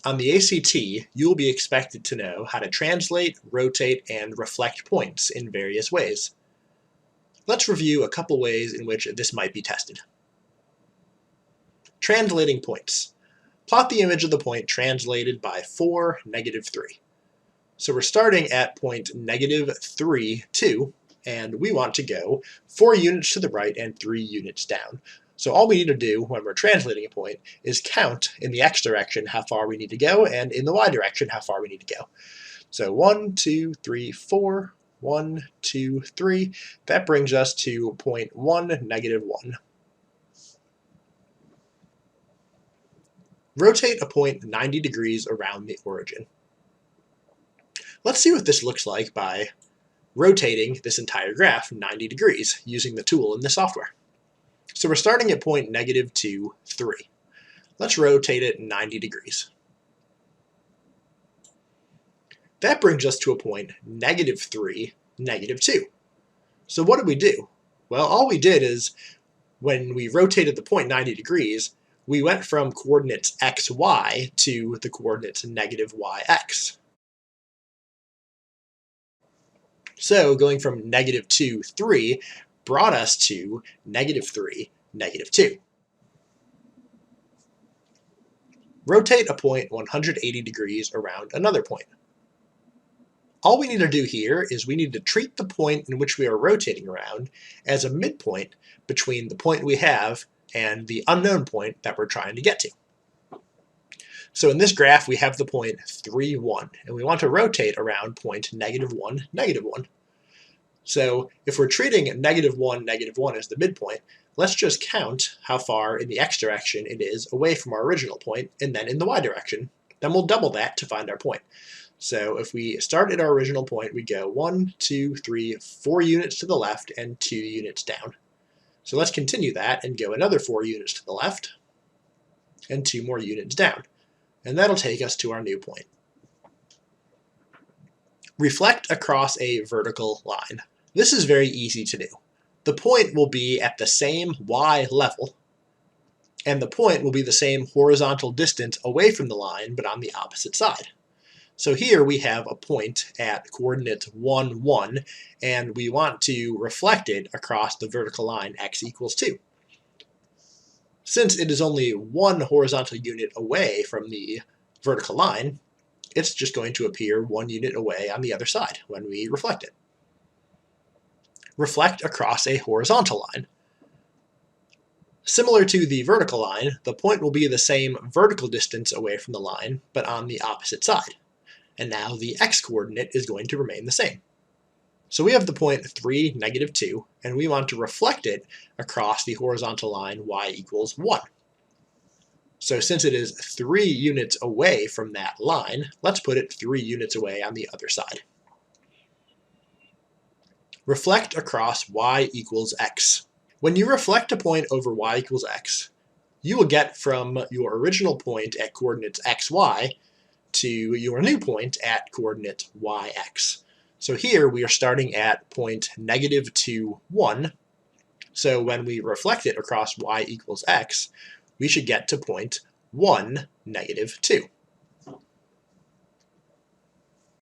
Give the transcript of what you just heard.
On the ACT, you will be expected to know how to translate, rotate, and reflect points in various ways. Let's review a couple ways in which this might be tested. Translating points. Plot the image of the point translated by 4, -3. So we're starting at point -3, 2, and we want to go 4 units to the right and 3 units down. So all we need to do when we're translating a point is count in the x direction how far we need to go, and in the y direction how far we need to go. So 1, 2, 3, 4, 1, 2, 3. That brings us to point 1, -1. Rotate a point 90 degrees around the origin. Let's see what this looks like by rotating this entire graph 90 degrees using the tool in the software. So we're starting at point -2, 3. Let's rotate it 90 degrees. That brings us to a point -3, -2. So what did we do? Well, all we did is when we rotated the point 90 degrees, we went from coordinates x, y to the coordinates -yx. So going from -2, 3 brought us to -3, -2. Rotate a point 180 degrees around another point. All we need to do here is we need to treat the point in which we are rotating around as a midpoint between the point we have and the unknown point that we're trying to get to. So in this graph we have the point 3, 1, and we want to rotate around point -1, -1. So if we're treating -1, -1 as the midpoint, let's just count how far in the x direction it is away from our original point, and then in the y direction. Then we'll double that to find our point. So if we start at our original point, we go 1, 2, 3, 4 units to the left and 2 units down. So let's continue that and go another 4 units to the left and 2 more units down. And that'll take us to our new point. Reflect across a vertical line. This is very easy to do. The point will be at the same y level, and the point will be the same horizontal distance away from the line, but on the opposite side. So here we have a point at coordinates 1, 1, and we want to reflect it across the vertical line x = 2. Since it is only 1 horizontal unit away from the vertical line, it's just going to appear 1 unit away on the other side when we reflect it. Reflect across a horizontal line. Similar to the vertical line, the point will be the same vertical distance away from the line, but on the opposite side. And now the x-coordinate is going to remain the same. So we have the point 3, -2, and we want to reflect it across the horizontal line y = 1. So since it is 3 units away from that line, let's put it 3 units away on the other side. Reflect across y = x. When you reflect a point over y = x, you will get from your original point at coordinates x, y to your new point at coordinates y, x. So here we are starting at point -2, 1. So when we reflect it across y = x, we should get to point 1, -2.